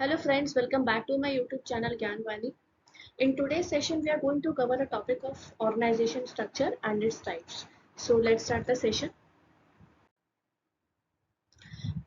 Hello friends, welcome back to my YouTube channel Gyanvani. In today's session, we are going to cover the topic of organization structure and its types. So let's start the session.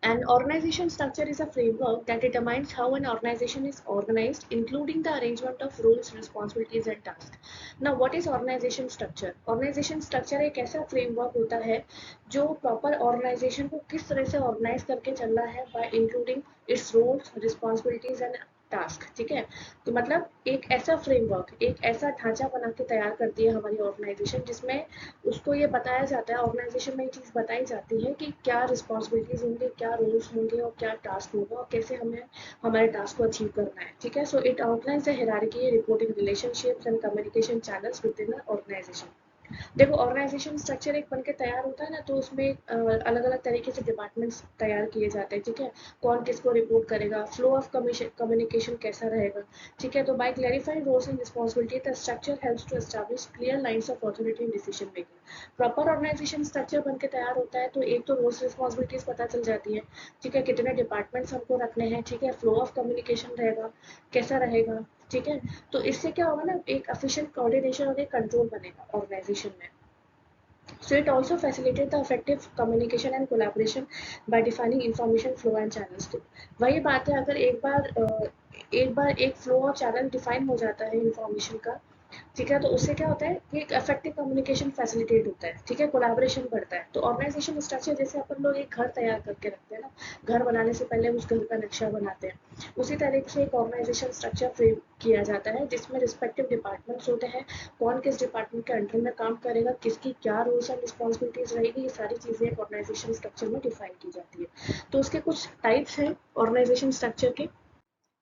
An organization structure is a framework that determines how an organization is organized, including the arrangement of roles, responsibilities and tasks. Now, what is organization structure? Organization structure एक ऐसा framework होता है जो proper organization को किस तरह से organize करके चलना है by including its roles, responsibilities and task. ठीक है, तो मतलब एक ऐसा फ्रेमवर्क, एक ऐसा ढांचा बना के तैयार करती है हमारी ऑर्गेनाइजेशन, जिसमें उसको ये बताया जाता है, ऑर्गेनाइजेशन में ये चीज़ बताई जाती है कि क्या रिस्पॉन्सिबिलिटीज होंगे, क्या रोल्स होंगे और क्या टास्क होगा और कैसे हमें हमारे टास्क को अचीव करना है। ठीक है, so it outlines the hierarchy, reporting relationships and communication channels within the organization. देखो, ऑर्गेनाइजेशन स्ट्रक्चर एक बन के तैयार होता है ना, तो उसमें अलग अलग तरीके से डिपार्टमेंट्स तैयार किए जाते हैं। ठीक है, कौन किसको रिपोर्ट करेगा, फ्लो ऑफ कम्युनिकेशन कैसा रहेगा। ठीक है, तो by clarifying roles and responsibility the structure helps to establish clear lines of authority in decision making. Proper organization structure बन के तैयार होता है तो एक तो रोल्स रिस्पॉन्सिबिलिटीज पता चल जाती है। ठीक है, कितने डिपार्टमेंट्स हमको रखने हैं। ठीक है, फ्लो ऑफ कम्युनिकेशन रहेगा कैसा रहेगा। ठीक है, तो इससे क्या होगा ना, एक एफिशिएंट कोऑर्डिनेशन और एक कंट्रोल बनेगा ऑर्गेनाइजेशन में। So it also facilitates the effective communication and collaboration by defining information flow and channels. तो वही बात है, अगर एक बार एक फ्लो और चैनल डिफाइन हो जाता है इंफॉर्मेशन का। ठीक है, तो उससे क्या होता है कि एक इफेक्टिव कम्युनिकेशन फैसिलिटेट होता है। ठीक है, कोलैबोरेशन बढ़ता है। तो ऑर्गेनाइजेशन स्ट्रक्चर जैसे अपन लोग एक घर तैयार करके रखते हैं ना, घर बनाने से पहले उस घर का नक्शा बनाते हैं, उसी तरीके से एक ऑर्गेनाइजेशन स्ट्रक्चर फ्रेम किया जाता है, जिसमें रिस्पेक्टिव डिपार्टमेंट्स होते हैं, कौन किस डिपार्टमेंट के अंडर में काम करेगा, किसकी क्या रोल्स एंड रिस्पॉन्सिबिलिटीज रहेगी, ये सारी चीजें एक ऑर्गेनाइजेशन स्ट्रक्चर में डिफाइन की जाती है। तो उसके कुछ टाइप्स हैं ऑर्गेनाइजेशन स्ट्रक्चर के।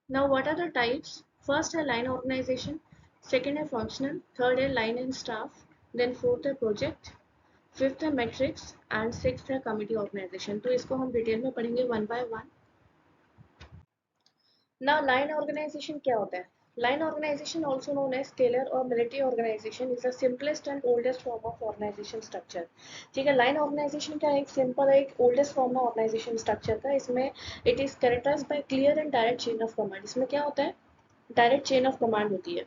Now, what are the types? First है line organization, second है functional, third है line and staff, then fourth है project, fifth है metrics and sixth है committee organization। तो इसको हम डिटेल में पढ़ेंगे one by one। Now, line organization क्या होता है? Line organization, also known as scalar or military organization, is the simplest and oldest form of organization structure। ठीक है, line organization क्या है? एक simple एक oldest form है organization structure का। इसमें it is characterized by clear and direct chain of command। इसमें क्या होता है? डायरेक्ट चेन ऑफ कमांड होती है,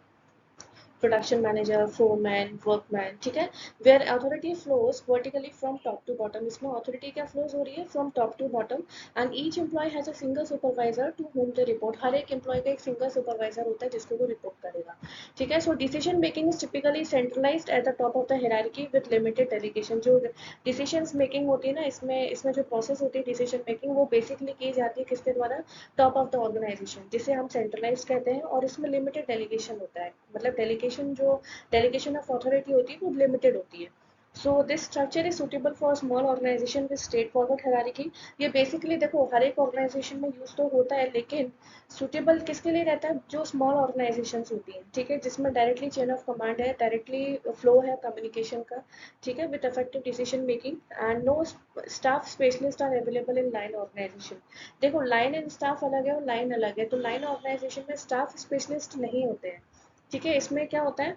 प्रोडक्शन मैनेजर, फोरमैन, वर्कमैन। ठीक है, where authority flows vertically from top to bottom. इसमें अथॉरिटी क्या फ्लोज हो रही है? From top to bottom. And each employee has a single supervisor to whom they report. हर एक एम्प्लॉय का एक सिंगल सुपरवाइजर होता है जिसको वो रिपोर्ट करेगा। ठीक है, so decision making is typically centralised at the top of the hierarchy with limited delegation. जो डिसीजन मेकिंग होती है ना, इसमें इसमें जो प्रोसेस होती है डिसीजन मेकिंग, वो बेसिकली की जाती है किसके द्वारा? टॉप ऑफ द ऑर्गेनाइजेशन, जिसे हम सेंट्रलाइज कहते हैं। और इसमें लिमिटेड डेलीगेशन होता है, मतलब डेलीगेशन ऑफ अथॉरिटी होती है वो लिमिटेड होती है। So this structure is suitable for small organization with straightforward hierarchy. ये बेसिकली देखो हर एक ऑर्गेनाइजेशन में यूज तो होता है, लेकिन सुटेबल किसके लिए रहता है? जो स्मॉल ऑर्गेनाइजेशन होती हैं। ठीक है, जिसमें डायरेक्टली चेन ऑफ कमांड है, डायरेक्टली फ्लो है कम्युनिकेशन का। ठीक है, with effective decision making and no staff specialist are available in line organization. देखो, लाइन एंड स्टाफ अलग है और लाइन अलग है। तो लाइन ऑर्गेनाइजेशन में स्टाफ स्पेशलिस्ट नहीं होते हैं। ठीक है, इसमें क्या होता है,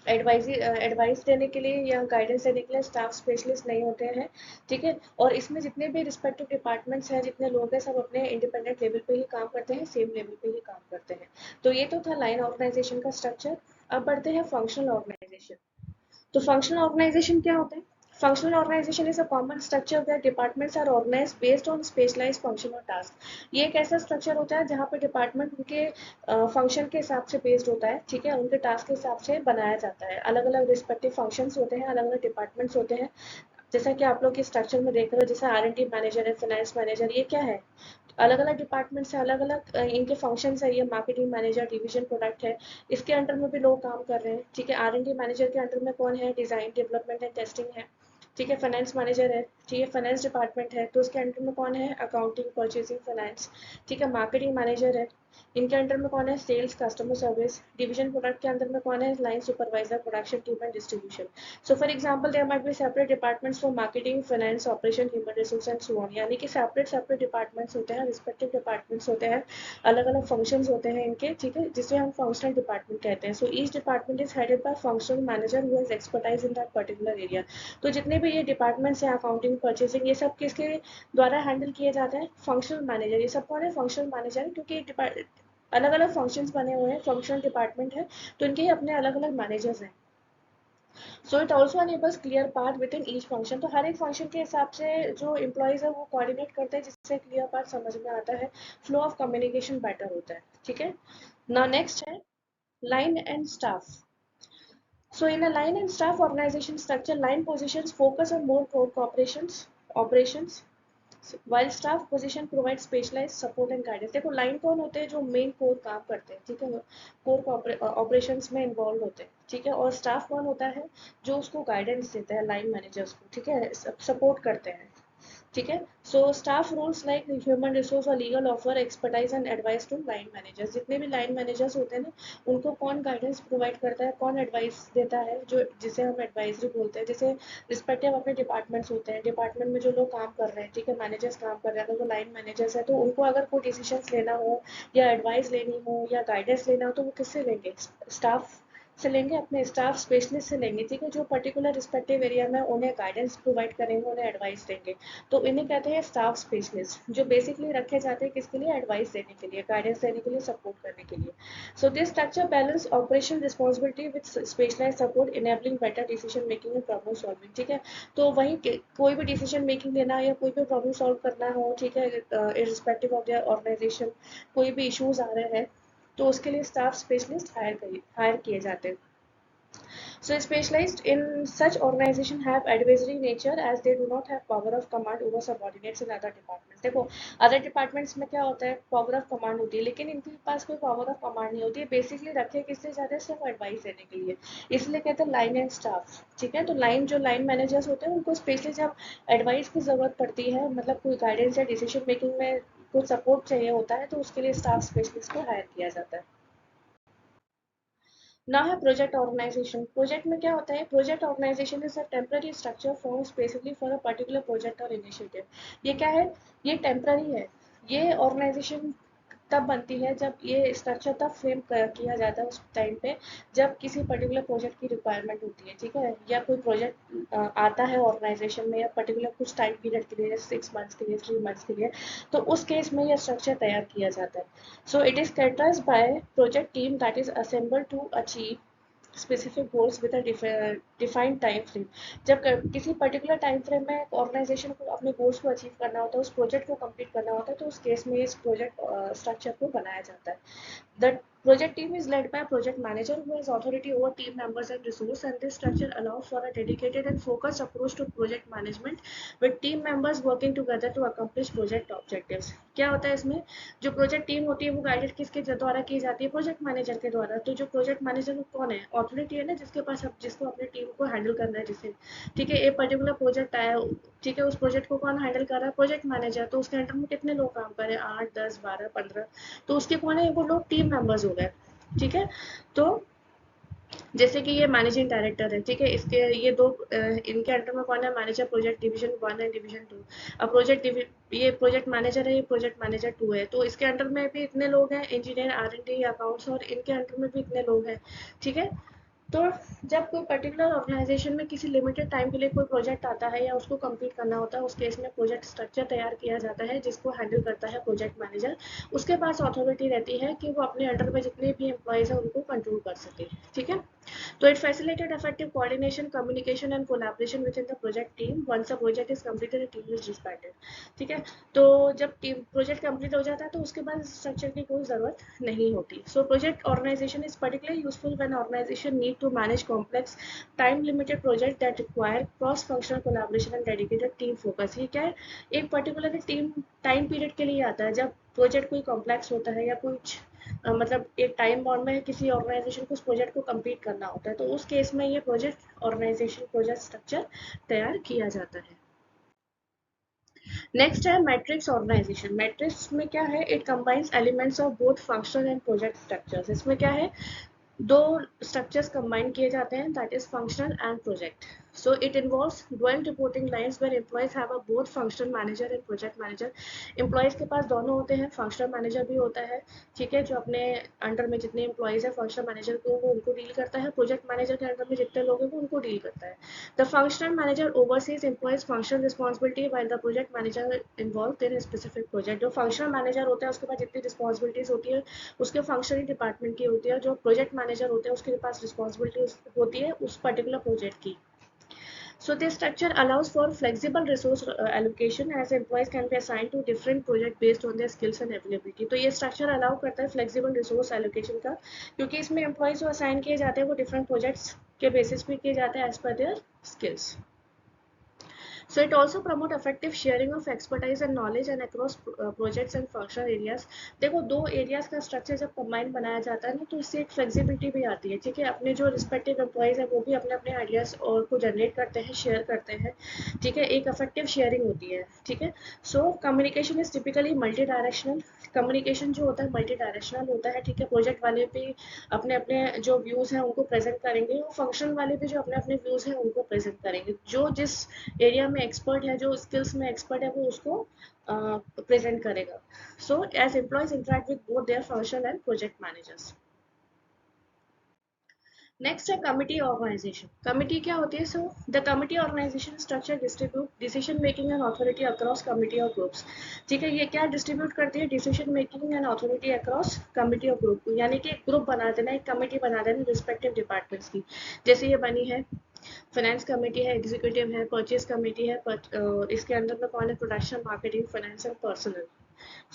एडवाइस देने के लिए या गाइडेंस देने के लिए स्टाफ स्पेशलिस्ट नहीं होते हैं। ठीक है, और इसमें जितने भी रिस्पेक्टिव डिपार्टमेंट्स हैं, जितने लोग हैं, सब अपने इंडिपेंडेंट लेवल पे ही काम करते हैं, सेम लेवल पे ही काम करते हैं। तो ये तो था लाइन ऑर्गेनाइजेशन का स्ट्रक्चर। अब बढ़ते हैं फंक्शनल ऑर्गेनाइजेशन। तो फंक्शनल ऑर्गेनाइजेशन क्या होता है? Functional organization is a common structure where departments are organized based on specialized function और टास्क। ये एक ऐसा स्ट्रक्चर होता है जहाँ पे डिपार्टमेंट उनके फंक्शन के हिसाब से बेस्ड होता है। ठीक है, उनके टास्क के हिसाब से बनाया जाता है। अलग अलग रिस्पेक्टिव फंक्शंस होते हैं, अलग अलग डिपार्टमेंट्स होते हैं। जैसा कि आप लोग इस स्ट्रक्चर में देख रहे हो, जैसे R&D मैनेजर है, फाइनेंस मैनेजर, ये क्या है? अलग अलग डिपार्टमेंट से अलग अलग इनके फंक्शंस है। ये मार्केटिंग मैनेजर, डिवीजन प्रोडक्ट है, इसके अंडर में भी लोग काम कर रहे हैं। ठीक है, R&D मैनेजर के अंडर में कौन है? डिजाइन, डेवलपमेंट एंड टेस्टिंग है। ठीक है, फाइनेंस मैनेजर है, ठीक है, फाइनेंस डिपार्टमेंट है, तो उसके अंडर में कौन है? Accounting, purchasing, finance. ठीक है, मार्केटिंग मैनेजर है, इनके अंडर में कौन है, sales, customer service. Division product के अंदर में कौन है, line supervisor, production team and distribution. So for example there might be separate departments for marketing, finance, operation, human resource and so on, यानी कि सेपरेट सेपरेट डिपार्टमेंट्स होते हैं, respective departments होते हैं, अलग अलग फंक्शंस होते हैं इनके, ठीक है, जिसे हम फंक्शनल डिपार्टमेंट कहते हैं। So each department is headed by functional manager who has expertise in that particular area. तो जितने भी ये डिपार्टमेंट्स हैं, अकाउंटिंग, परचेसिंग, ये सब किसके द्वारा हैंडल किए जाते हैं, फंक्शनल मैनेजर। ये सब कौन है, फंक्शनल मैनेजर है, क्योंकि अलग अलग फंक्शंस बने हुए हैं, फंक्शनल डिपार्टमेंट है, तो इनके अपने अलग अलग मैनेजर्स हैं। So it also enables clear path with in each function. तो हर एक फंक्शन के हिसाब से जो एम्प्लॉयज है वो कोऑर्डिनेट करते हैं, जिससे क्लियर पाथ समझ में आता है, फ्लो ऑफ कम्युनिकेशन बेटर होता है, ठीक है। नाउ नेक्स्ट है line and staff. So in a line and staff organization structure, line positions focus on more core operations, while staff position provide specialized support and guidance. देखो line कौन होते हैं, जो मेन कोर काम करते हैं, ठीक है, कोर ऑपरेशंस में इन्वॉल्व होते हैं, ठीक है, और स्टाफ कौन होता है, जो उसको गाइडेंस देता है, लाइन मैनेजर्स को, ठीक है, सपोर्ट करते हैं, ठीक है। So staff roles like human resource और legal offer expertise and advice to line managers. जितने भी लाइन मैनेजर्स होते हैं ना, उनको कौन गाइडेंस प्रोवाइड करता है, कौन एडवाइस देता है, जो जिसे हम एडवाइजरी बोलते हैं, जैसे रिस्पेक्टिव अपने डिपार्टमेंट्स होते हैं, डिपार्टमेंट में जो लोग काम कर रहे हैं, ठीक है, मैनेजर्स काम कर रहे हैं, अगर वो लाइन मैनेजर्स है तो उनको अगर कोई डिसीजन लेना हो या एडवाइस लेनी हो या गाइडेंस लेना हो तो वो किससे लेंगे, स्टाफ से लेंगे, अपने स्टाफ स्पेशलिस्ट से लेंगे, ठीक है, जो पर्टिकुलर रिस्पेक्टिव एरिया में उन्हें गाइडेंस प्रोवाइड करेंगे, उन्हें एडवाइस देंगे। तो इन्हें कहते हैं स्टाफ स्पेशलिस्ट, जो बेसिकली रखे जाते हैं किसके लिए, एडवाइस देने के लिए, गाइडेंस देने के लिए, सपोर्ट करने के लिए। So this structure balance operation responsibility with specialize support, enabling better decision making and problem solving, ठीक है। तो वहीं कोई भी डिसीजन मेकिंग लेना या कोई भी प्रॉब्लम सॉल्व करना हो, ठीक है, इरिस्पेक्टिव ऑफ देयर ऑर्गेनाइजेशन, कोई भी इश्यूज आ रहे हैं, तो उसके लिए स्टाफ स्पेशलिस्ट हायर किए जाते हैं। So specialized in such organization have advisory nature as they do not have power of command over subordinates in other departments. देखो अदर डिपार्टमेंट्स में क्या होता है, पावर ऑफ कमांड होती है, लेकिन इनके पास कोई पावर ऑफ कमांड नहीं होती है, बेसिकली रखे किससे जाते हैं, सिर्फ एडवाइस देने के लिए, इसलिए कहते हैं लाइन एंड स्टाफ, ठीक है। तो लाइन मैनेजर्स होते हैं, उनको स्पेशली जब एडवाइस की जरूरत पड़ती है, मतलब कोई गाइडेंस या डिसीजन मेकिंग में कुछ सपोर्ट चाहिए होता है, तो उसके लिए स्टाफ स्पेशलिस्ट को हायर किया जाता है। ना है प्रोजेक्ट ऑर्गेनाइजेशन। प्रोजेक्ट में क्या होता है, project organization is a temporary structure form specifically for a particular project और इनिशिएटिव। ये क्या है, ये टेम्पररी है, ये ऑर्गेनाइजेशन तब बनती है, जब ये स्ट्रक्चर तब फ्रेम किया जाता है उस टाइम पे, जब किसी पर्टिकुलर प्रोजेक्ट की रिक्वायरमेंट होती है, ठीक है, या कोई प्रोजेक्ट आता है ऑर्गेनाइजेशन में, या पर्टिकुलर कुछ टाइम पीरियड के लिए, 6 मंथ्स के लिए, 3 मंथ्स के लिए, तो उस केस में यह स्ट्रक्चर तैयार किया जाता है। So it is characterized by project team that is assembled to achieve specific goals with a defined time frame. जब किसी पर्टिकुलर टाइम फ्रेम में ऑर्गेनाइजेशन को अपने गोल्स को अचीव करना होता है, उस प्रोजेक्ट को कंप्लीट करना होता है, तो उस केस में इस प्रोजेक्ट स्ट्रक्चर को बनाया जाता है। The project team is led by a project manager who has authority over team members and resource, and this structure allows for a dedicated and focused approach to project management with team members working together to accomplish project objectives. क्या होता है इसमें, जो project team होती है वो guided किसके द्वारा की जाती है, प्रोजेक्ट मैनेजर के द्वारा। तो जो प्रोजेक्ट मैनेजर कौन है, ऑथोरिटी है ना, जिसके पास जिसको अपनी टीम को हैंडल करना है, जिसे, ठीक है, एक पर्टिकुलर प्रोजेक्ट आया, ठीक है, उस प्रोजेक्ट को कौन हैंडल कर रहा है, प्रोजेक्ट मैनेजर। तो उसके अंडर में कितने लोग काम कर रहे हैं, 8, 10, 12, 15, तो उसके कौन है, वो लोग टीम मेंबर्स हो गए, ठीक है। तो जैसे कि ये मैनेजिंग डायरेक्टर है, ठीक है, इसके ये दो इनके अंडर में कौन है, manager project division 1 and division 2। अब ये प्रोजेक्ट मैनेजर है, ये प्रोजेक्ट मैनेजर 2 है, तो इसके अंडर में भी इतने लोग हैं, इंजीनियर, R&D, अकाउंट्स, और इनके अंडर में भी इतने लोग हैं, ठीक है। तो जब कोई पर्टिकुलर ऑर्गेनाइजेशन में किसी लिमिटेड टाइम के लिए कोई प्रोजेक्ट आता है या उसको कंप्लीट करना होता है, उस केस में प्रोजेक्ट स्ट्रक्चर तैयार किया जाता है, जिसको हैंडल करता है प्रोजेक्ट मैनेजर। उसके पास अथॉरिटी रहती है कि वो अपने अंडर में जितने भी एम्प्लॉयज हैं उनको कंट्रोल कर सके, ठीक है। तो it facilitated effective coordination, communication and collaboration within the project team. Once a project is completed, a team is disbanded. ठीक है, तो जब टीम प्रोजेक्ट कंप्लीट हो जाता है तो उसके बाद स्ट्रक्चर की कोई जरूरत नहीं होती। So project organization is particularly useful when organization need to manage complex time limited project that require cross functional collaboration and dedicated team focus. ये क्या है, एक पर्टिकुलर टीम टाइम पीरियड के लिए आता है, जब प्रोजेक्ट कोई कॉम्प्लेक्स होता है या कुछ मतलब एक टाइम बॉन्ड में किसी ऑर्गेनाइजेशन को उस प्रोजेक्ट को कंप्लीट करना होता है, तो उस केस में ये प्रोजेक्ट ऑर्गेनाइजेशन प्रोजेक्ट स्ट्रक्चर तैयार किया जाता है। नेक्स्ट है मैट्रिक्स ऑर्गेनाइजेशन। मैट्रिक्स में क्या है, it combines elements of both functional and project structures. इसमें क्या है, दो स्ट्रक्चर्स कंबाइन किए जाते हैं, that is functional and project. So it involves dual reporting lines where employees have a both functional manager and project manager. Employees के पास दोनों होते हैं, फंक्शनल मैनेजर भी होता है, ठीक है, जो अपने अंडर में जितने एम्प्लॉयज है फंक्शनल मैनेजर को वो उनको डील करता है, प्रोजेक्ट मैनेजर के अंडर में जितने लोग हैं वो उनको डील करता है। The functional manager overseas employees functional responsibility while the project manager involve in specific project. जो फंक्शनल मैनेजर होता है उसके पास जितनी रिस्पॉन्सिबिलिटीज होती है उसके फंक्शनल डिपार्टमेंट की होती है, जो प्रोजेक्ट मैनेजर होते हैं उसके पास रिस्पॉन्सिबिलिटी होती है उस पर्टिकुलर प्रोजेक्ट की। So this structure allows for flexible resource allocation as employees can be assigned to different project based on their skills and availability। तो ये structure allow करता है flexible resource allocation का, क्योंकि इसमें employees जो assign किए जाते हैं वो different projects के basis पे किए जाते हैं as per their skills। So it also promote effective sharing of expertise and knowledge and across projects and functional areas। देखो दो areas का structure जब combine बनाया जाता है ना तो इससे एक flexibility भी आती है, ठीक है, अपने जो respective employees है वो भी अपने अपने ideas और को generate करते हैं, share करते हैं, ठीक है, एक effective sharing होती है, ठीक है। So communication is typically multi-directional। Communication जो होता है मल्टी डायरेक्शनल होता है, ठीक है, प्रोजेक्ट वाले भी अपने अपने जो व्यूज हैं उनको प्रेजेंट करेंगे और फंक्शन वाले भी जो अपने अपने व्यूज हैं उनको प्रेजेंट करेंगे, जो जिस एरिया में एक्सपर्ट है, जो स्किल्स में एक्सपर्ट है वो उसको प्रेजेंट करेगा। So as employees interact with both their functional and project managers. Next है कमिटी ऑर्गेनाइजेशन। कमिटी क्या होती है, so the committee organization structure distribute decision making and authority across committee और ग्रुप्स। ठीक है, ये क्या डिस्ट्रीब्यूट करती है, decision making and authority across committee और ग्रुप, यानी कि एक ग्रुप बना देना, एक कमिटी बना देना रिस्पेक्टिव डिपार्टमेंट्स की। जैसे ये बनी है फाइनेंस कमेटी है, एग्जीक्यूटिव है, परचेज कमेटी है, इसके अंदर में कौन है, production, marketing, finance and personal.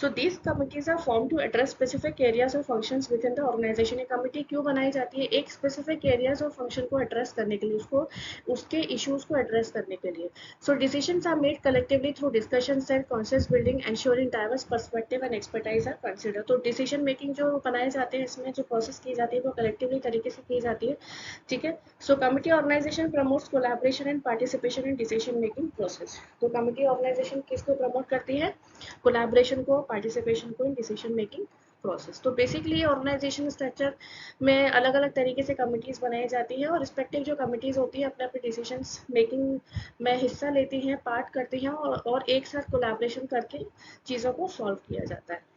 So these committees are formed to address specific areas or functions within the organization। ये कमिटी क्यों बनाई जाती है, एक स्पेसिफिक एरियाज और फंक्शन को एड्रेस करने के लिए, उसको उसके इश्यूज को एड्रेस करने के लिए। So decisions are made collectively through discussions and consensus building ensuring diverse perspective and expertise are consider. तो डिसीजन मेकिंग जो बनाए जाते हैं इसमें जो प्रोसेस की जाती है वो कलेक्टिवली तरीके से की जाती है, ठीक है। So committee organisation promotes collaboration and participation in decision making process. तो कमिटी ऑर्गेनाइजेशन किसको प्रमोट करती है, कोलैबोरेशन को, पार्टिसिपेशन को इन डिसीजन मेकिंग प्रोसेस। तो बेसिकली ऑर्गेनाइजेशन स्ट्रक्चर में अलग अलग तरीके से कमिटीज बनाई जाती है और रिस्पेक्टिव जो कमिटीज होती है अपने अपने डिसीजन मेकिंग में हिस्सा लेती हैं, पार्ट करती हैं और एक साथ कोलैबोरेशन करके चीज़ों को सॉल्व किया जाता है।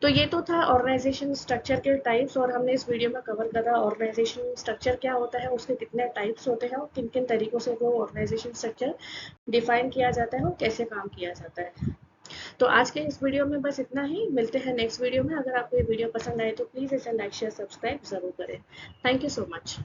तो ये तो था ऑर्गेनाइजेशन स्ट्रक्चर के टाइप्स, और हमने इस वीडियो में कवर करा ऑर्गेनाइजेशन स्ट्रक्चर क्या होता है, उसके कितने टाइप्स होते हैं और किन किन तरीकों से वो ऑर्गेनाइजेशन स्ट्रक्चर डिफाइन किया जाता है और कैसे काम किया जाता है। तो आज के इस वीडियो में बस इतना ही, मिलते हैं नेक्स्ट वीडियो में। अगर आपको ये वीडियो पसंद आए तो प्लीज़ इसे लाइक शेयर सब्सक्राइब जरूर करें। Thank you so much.